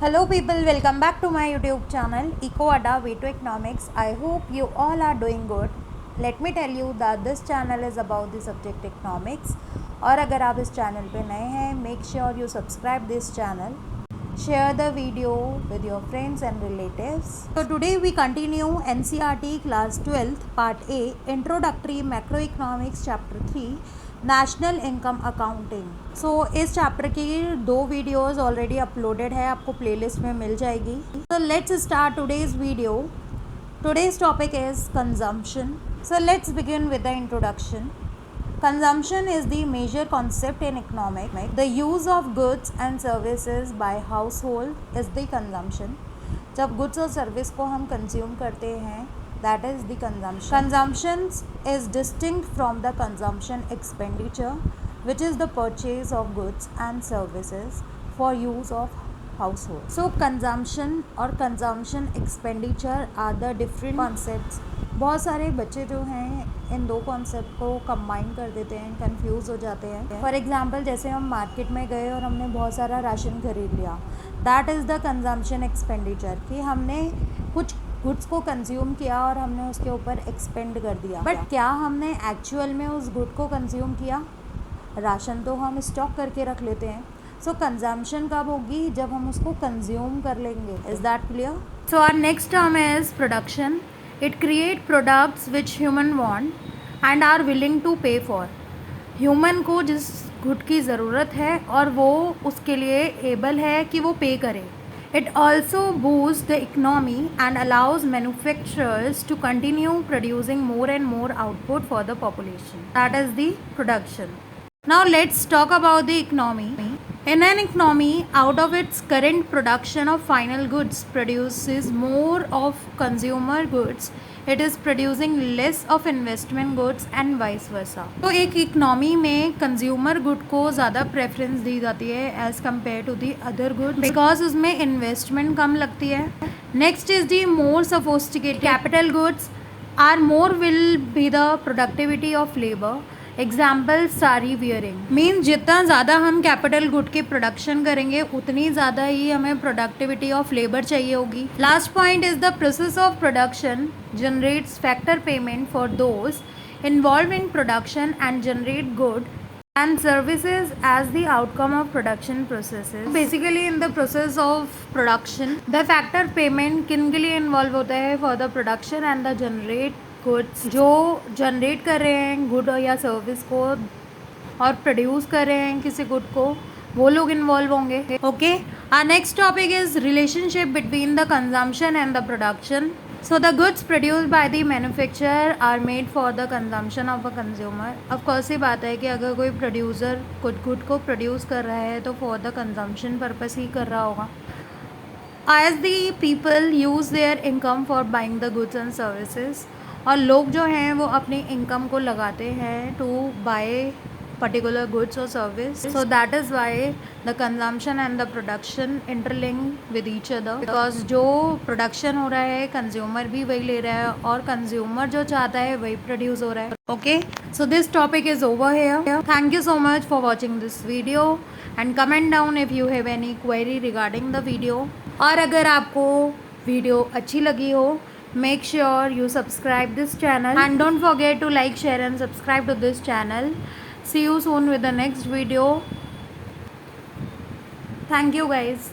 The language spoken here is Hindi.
Hello people, welcome back to my YouTube channel EcoAda Way to Economics. I hope you all are doing good. Let me tell you that this channel is about the subject economics. और अगर आप इस चैनल पे नए हैं, make sure you subscribe this channel. Share the video with your friends and relatives. So today we continue NCERT class 12th part A, Introductory Macroeconomics chapter 3, national income accounting. So इस चैप्टर की 2 वीडियोज़ ऑलरेडी अपलोडेड है, आपको प्लेलिस्ट में मिल जाएगी। So let's start today's video. Today's topic is consumption. So let's begin with the introduction. Consumption is the major concept in economic. The use of goods and services by household is the consumption. जब गुड्स और सर्विस को हम कंज्यूम करते हैं, that is the consumption. Consumption is distinct from the consumption expenditure, which is the purchase of goods and services for use of household. So consumption और consumption expenditure are the different concepts. बहुत सारे बच्चे जो हैं इन दो कॉन्सेप्ट को कंबाइन कर देते हैं, कंफ्यूज हो जाते हैं। फॉर एग्जांपल, जैसे हम मार्केट में गए और हमने बहुत सारा राशन खरीद लिया, that is the consumption expenditure, कि हमने कुछ गुड्स को कंज्यूम किया और हमने उसके ऊपर एक्सपेंड कर दिया। बट क्या हमने एक्चुअल में उस गुड को कंज्यूम किया? राशन तो हम स्टॉक करके रख लेते हैं। सो कंजम्पशन कब होगी? जब हम उसको कंज्यूम कर लेंगे। Is that clear? So our next term is production. It create products which human want and are willing to pay for. Human को जिस गुड की ज़रूरत है और वो उसके लिए एबल है कि वो पे करे। It also boosts the economy and allows manufacturers to continue producing more and more output for the population. That is the production. Now let's talk about the economy. In an economy, out of its current production of final goods produces more of consumer goods, it is producing less of investment goods and vice versa. तो एक इकोनॉमी में कंज्यूमर गुड को ज़्यादा प्रेफरेंस दी जाती है as compare to the other good, because उसमें इन्वेस्टमेंट कम लगती है। Next is the more sophisticated capital goods are more will be the productivity of labour. Example, sari wearing means जितना ज़्यादा हम कैपिटल गुड की प्रोडक्शन करेंगे उतनी ज़्यादा ही हमें प्रोडक्टिविटी ऑफ लेबर चाहिए होगी। Last point is the process of production generates factor payment for those involve in production and generate good and services as the outcome of production processes. Basically in the process of production, the factor payment किन के लिए इन्वॉल्व होता है? for the production and the generate goods, जो जनरेट कर रहे हैं गुड या सर्विस को और प्रोड्यूस कर रहे हैं किसी गुड को, वो लोग इन्वॉल्व होंगे। Okay, our next topic is relationship between the consumption and the production. So the goods produced by the manufacturer are made for the consumption of a consumer. of course ये बात है कि अगर कोई प्रोड्यूसर कुछ गुड को प्रोड्यूस कर रहा है तो फॉर द कंजम्पशन पर्पस ही कर रहा होगा। As the people use their income for buying the goods and services, और लोग जो हैं वो अपनी इनकम को लगाते हैं टू बाय पर्टिकुलर गुड्स और service. So that is why the consumption and the production interlink with each other, because जो प्रोडक्शन हो रहा है कंज्यूमर भी वही ले रहा है और कंज्यूमर जो चाहता है वही प्रोड्यूस हो रहा है। Okay, so this topic is over here. Thank you so much for watching this video and comment down if you have any query regarding the video. और अगर आपको वीडियो अच्छी लगी हो, make sure you subscribe this channel and don't forget to like, share and subscribe to this channel. See you soon with the next video. Thank you guys.